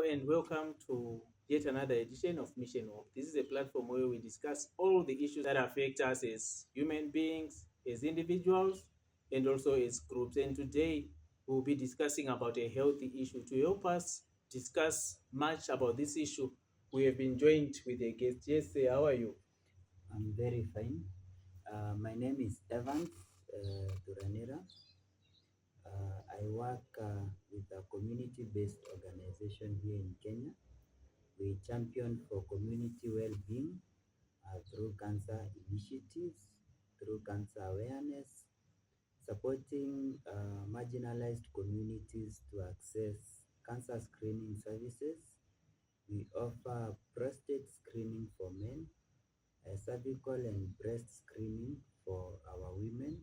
and welcome to yet another edition of Mission Walk. This is a platform where we discuss all the issues that affect us as human beings, as individuals, and also as groups. And today we'll be discussing about a healthy issue. To help us discuss much about this issue, we have been joined with a guest. Yes, how are you? I'm very fine. My name is Evans Turanira. I work with a community-based organization here in Kenya. We champion for community well-being through cancer initiatives, through cancer awareness, supporting marginalized communities to access cancer screening services. We offer prostate screening for men, cervical and breast screening for our women,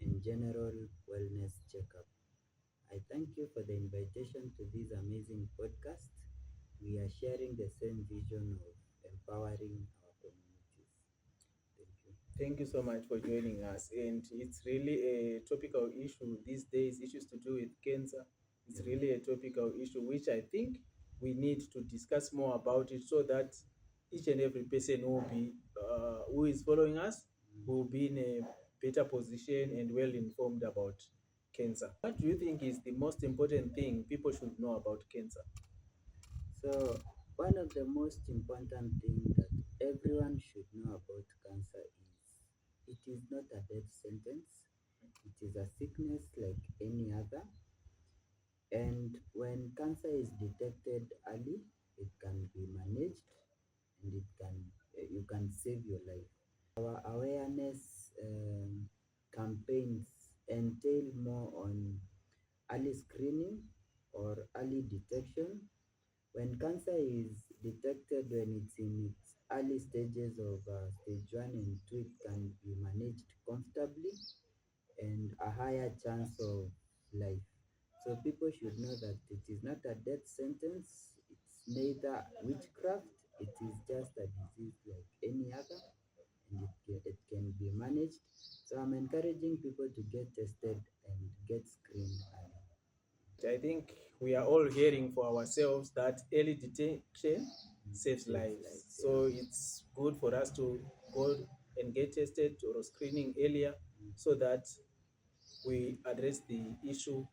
and general wellness checkup. I thank you for the invitation to this amazing podcast. We are sharing the same vision of empowering our communities. Thank you. Thank you so much for joining us. And it's really a topical issue these days, issues to do with cancer. It's Yeah. really a topical issue, which I think we need to discuss more about it so that each and every person who is following us will be in a better position and well informed about cancer. What do you think is the most important thing people should know about cancer? So, one of the most important things that everyone should know about cancer is it is not a death sentence. It is a sickness like any other. And when cancer is detected early, it can be managed and you can save your life. Our awareness campaigns entail more on early screening or early detection. When cancer is detected when it's in its early stages of stage 1 and 2, it can be managed comfortably and a higher chance of life. So people should know that it is not a death sentence, it's neither witchcraft, it is just a disease like any other, and it can be managed. So I'm encouraging people to get tested and get screened early. I think we are all hearing for ourselves that early detection saves Saves lives. lives, So yeah. it's good for us to go and get tested or screening earlier so that we address the issue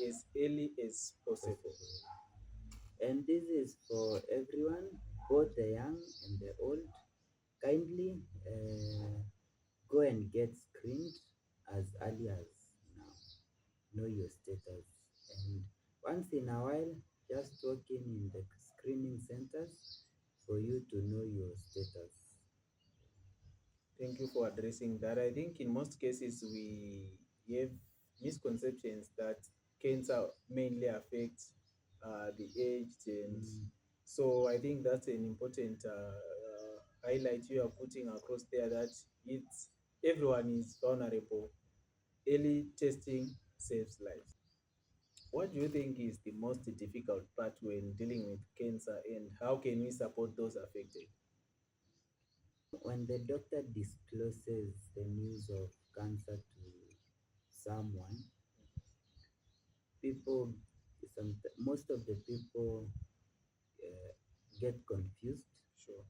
as early as possible. Possible. And this is for everyone, both the young and the old. Kindly go and get screened as early as now. Know your status. And once in a while, just walk in the screening centers for you to know your status. Thank you for addressing that. I think in most cases we have misconceptions that cancer mainly affects the aged, and Mm, so I think that's an important highlight you are putting across there, that it's everyone is vulnerable. Early testing saves lives. What do you think is the most difficult part when dealing with cancer, and how can we support those affected? when the doctor discloses the news of cancer to someone, people, most of the people uh, get confused. Sure.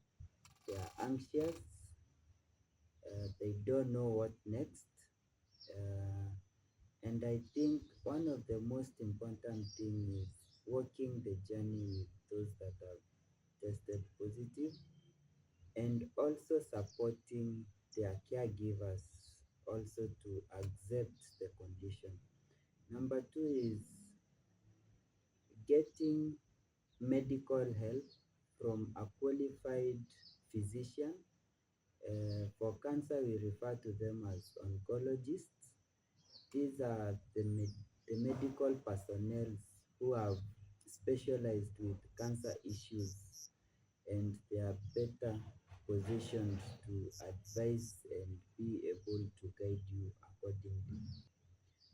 They are anxious. They don't know what next. Uh, and I think one of the most important thing is walking the journey with those that have tested positive and also supporting their caregivers also to accept the condition. Number two is getting medical help from a qualified physician. For cancer, we refer to them as oncologists. These are the medical personnel who have specialized with cancer issues, and they are better positioned to advise and be able to guide you accordingly.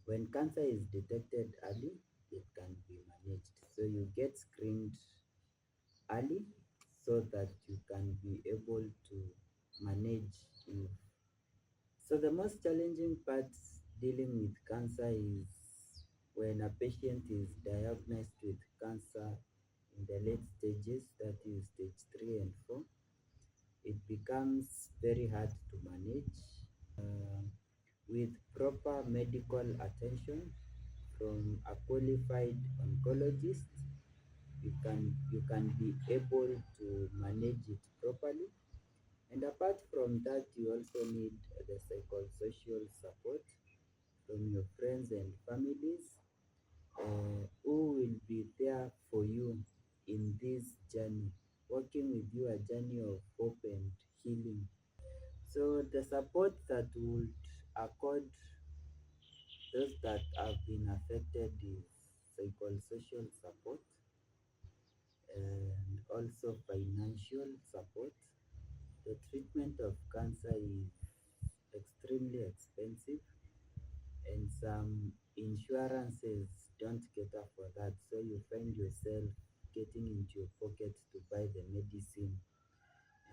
When cancer is detected early, it can be managed. So you get screened early so that you can be able to manage if. So the most challenging part dealing with cancer is when a patient is diagnosed with cancer in the late stages, that is stage 3 and 4, it becomes very hard to manage. Uh, with proper medical attention from a qualified oncologist, you can be able to manage it properly. And apart from that, you also need the psychosocial support from your friends and families, who will be there for you in this journey, working with you a journey of hope and healing. So the support that would accord those that have been affected is psychosocial support and also financial support. The treatment of cancer is extremely expensive, and some insurances don't cater for that. So you find yourself getting into your pocket to buy the medicine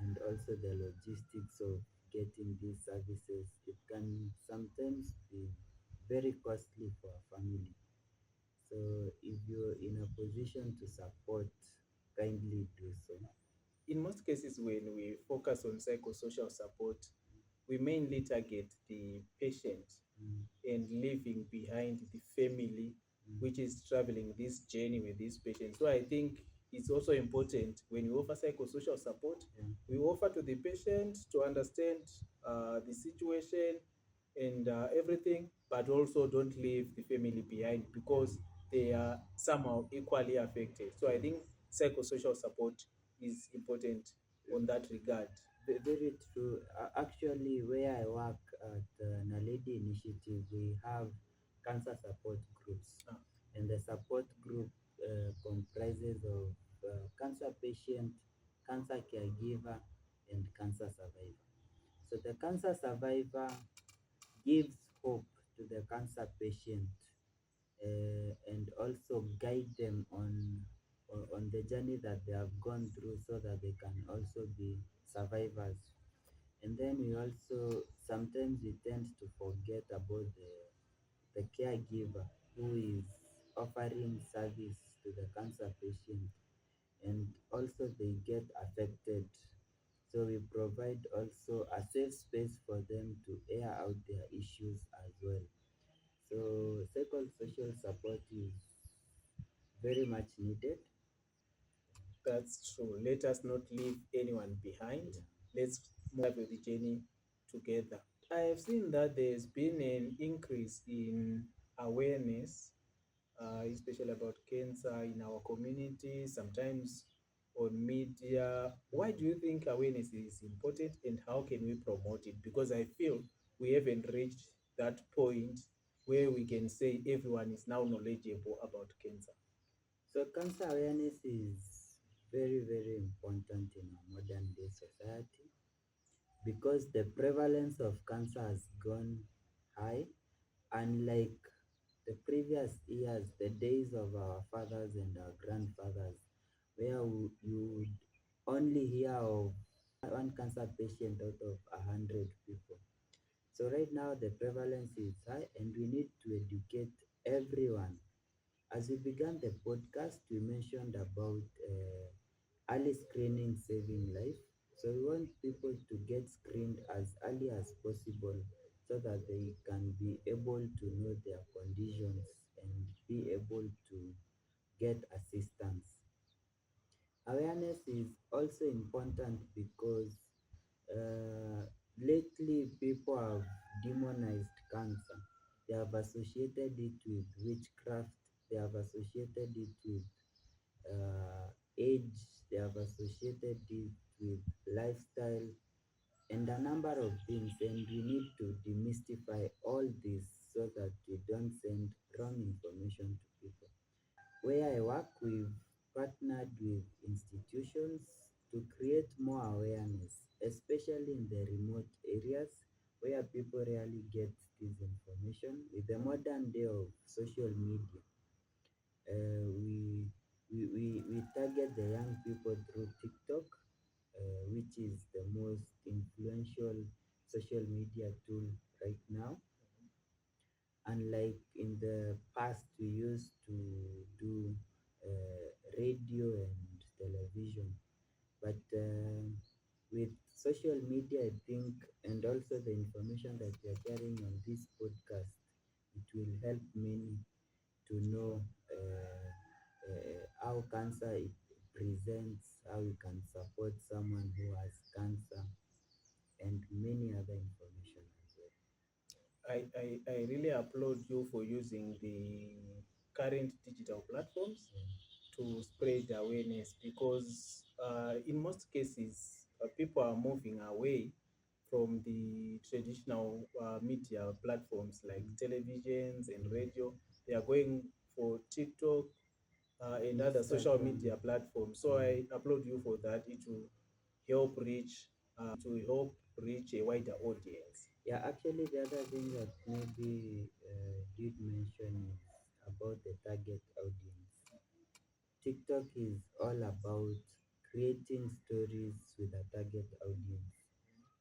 and also the logistics of getting these services. It can sometimes be very costly for a family. So if you're in a position to support, kindly do so. In most cases, when we focus on psychosocial support, we mainly target the patient Mm, and leaving behind the family mm, which is traveling this journey with this patient. So I think it's also important when we offer psychosocial support, yeah. we offer to the patient to understand the situation and everything, but also don't leave the family behind because they are somehow equally affected. So I think Yes. psychosocial support is important on that regard. Very true. Actually, where I work at Naledi Initiative, we have cancer support groups, Ah, and the support group comprises of cancer patient, cancer caregiver, and cancer survivor. So the cancer survivor gives hope to the cancer patient, and also guide them on the journey that they have gone through so that they can also be survivors. And then we also sometimes we tend to forget about the caregiver who is offering service to the cancer patient, and also they get affected. So we provide also a safe space for them to air out their issues as well. So psychosocial support is very much needed. that's true. Let us not leave anyone behind. Yeah. Let's move with the journey together. I have seen that there's been an increase in awareness, especially about cancer in our community, sometimes on media. Why do you think awareness is important and how can we promote it? Because I feel we haven't reached that point where we can say everyone is now knowledgeable about cancer. So cancer awareness is very, very important in our modern day society because the prevalence of cancer has gone high, unlike the previous years, the days of our fathers and our grandfathers, where you would only hear of one cancer patient out of 100 people. So right now the prevalence is high, and we need to educate everyone. As we began the podcast, we mentioned about early screening saving life. So we want people to get screened as early as possible so that they can be able to know their conditions and be able to get assistance. Awareness is also important because lately people have demonized cancer. They have associated it with witchcraft, they have associated it with age, they have associated it with lifestyle, and a number of things. And we need to demystify all this so that we don't send wrong information to people. Where I work, we've partnered with institutions to create more awareness, especially in the remote areas where people rarely get this information. With the modern day of social media, we target the young people through TikTok, which is the most influential social media tool right now. Unlike in the past, we used to do radio and television. But with social media, I think, and also the information that we are sharing on this podcast, it will help many to know how cancer it presents, how we can support someone who has cancer, and many other information as well. I really applaud you for using the current digital platforms to spread awareness because in most cases people are moving away from the traditional media platforms like Mm. televisions and Mm. radio. They are going for TikTok and other social Instagram. media platforms. So Mm. I applaud you for that. It will help reach a wider audience. Yeah, actually, the other thing that maybe you'd mention is about the target audience. TikTok is all about creating stories with a target audience.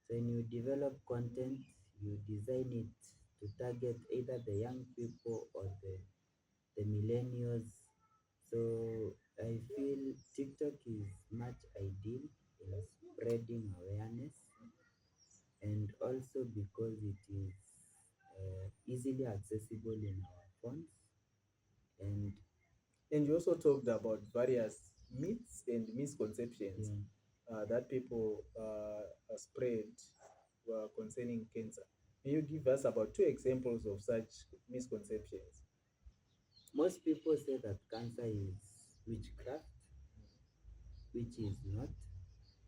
So when you develop content, you design it to target either the young people or the millennials. So I feel TikTok is much ideal in spreading awareness, and also because it is easily accessible in our phones. And And you also talked about various myths and misconceptions yeah, that people spread concerning cancer. Can you give us about two examples of such misconceptions? most people say that cancer is witchcraft, which is not.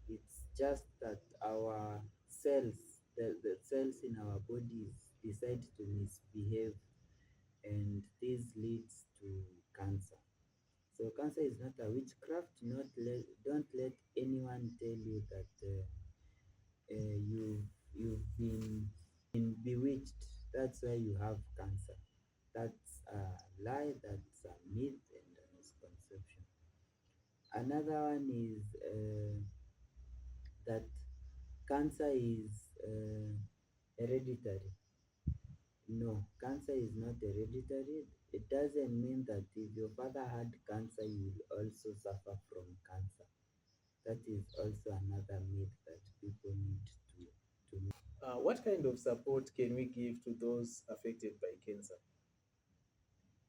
It's just that our cells, the cells in our bodies decide to misbehave, and this leads to cancer. So cancer is not a witchcraft. Don't let anyone tell you that you've been bewitched. That's why you have cancer. That's a lie. That's a myth and a misconception. Another one is that cancer is hereditary. No, cancer is not hereditary. It doesn't mean that if your father had cancer, you will also suffer from cancer. That is also another myth that people need to know. What kind of support can we give to those affected by cancer?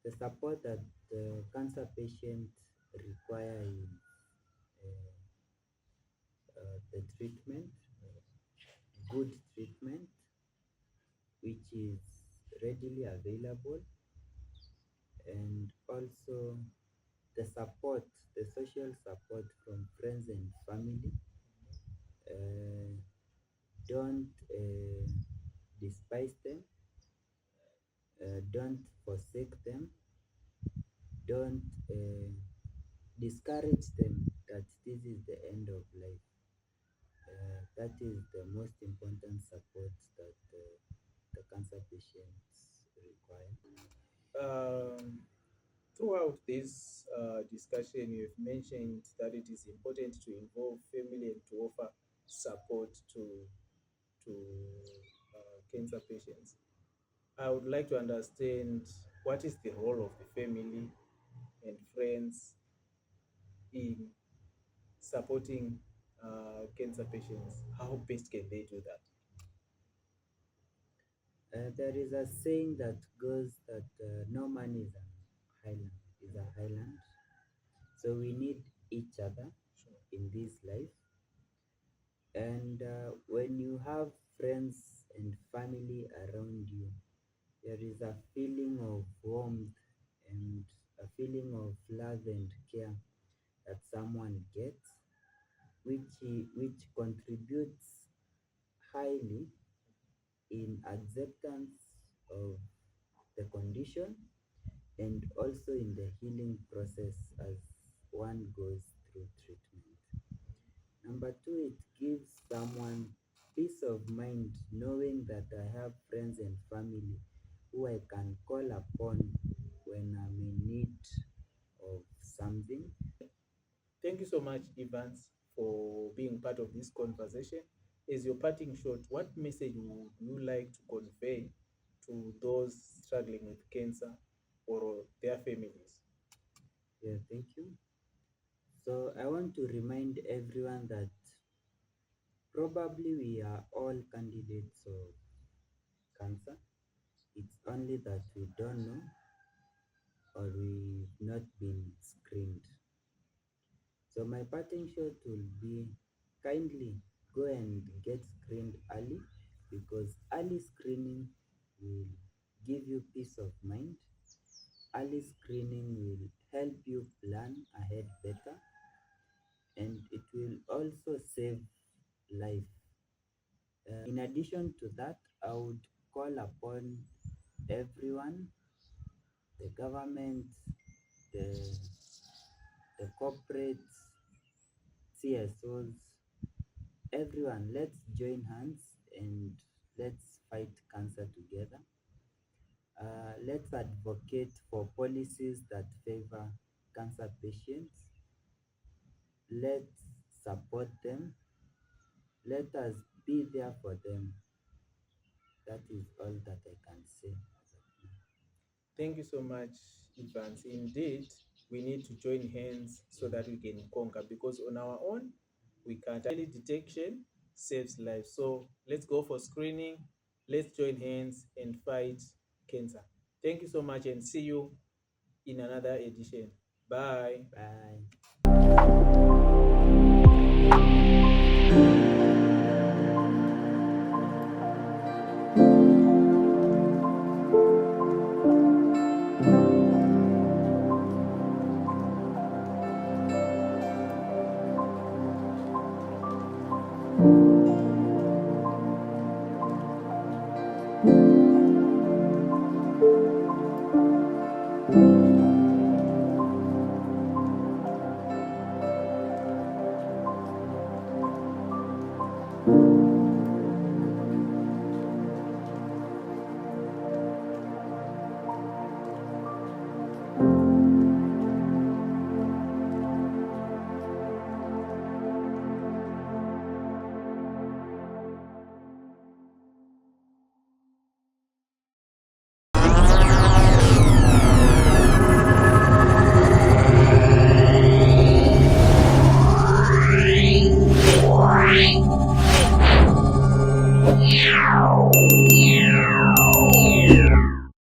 The support that the cancer patient require is the treatment, good treatment, which is readily available, and also the support, the social support from friends and family. Uh, don't despise them, don't forsake them, don't discourage them that this is the end of life. That is the most important support that the cancer patients require. Um, Throughout this discussion, you've mentioned that it is important to involve family and to offer support to cancer patients. I would like to understand what is the role of the family and friends in supporting cancer patients. How best can they do that? There is a saying that goes that no man is an island, is a highland. So we need each other Sure. in this life. And when you have friends and family around you, there is a feeling of warmth and a feeling of love and care that someone gets, which contributes highly in acceptance of the condition and also in the healing process as one goes through treatment. Number two, it gives someone peace of mind knowing that I have friends and family who I can call upon when I'm in need of something. Thank you so much, Evans, for being part of this conversation. As your parting shot, what message would you like to convey to those struggling with cancer or their families? Yeah, thank you. So I want to remind everyone that probably we are all candidates of cancer. It's only that we don't know or we've not been screened. So my parting shot will be kindly go and get screened early because early screening will give you peace of mind. Early screening will help you plan ahead better and it will also save life. In addition to that, I would call upon everyone, the government, the, the corporates, CSOs, everyone, let's join hands and let's fight cancer together. Let's advocate for policies that favor cancer patients. Let's support them. Let us be there for them. That is all that I can say as of now. Thank you so much, Evans. Indeed, we need to join hands so that we can conquer because on our own, we can't. Early detection saves lives. So let's go for screening. Let's join hands and fight cancer. Thank you so much and see you in another edition. Bye. Bye.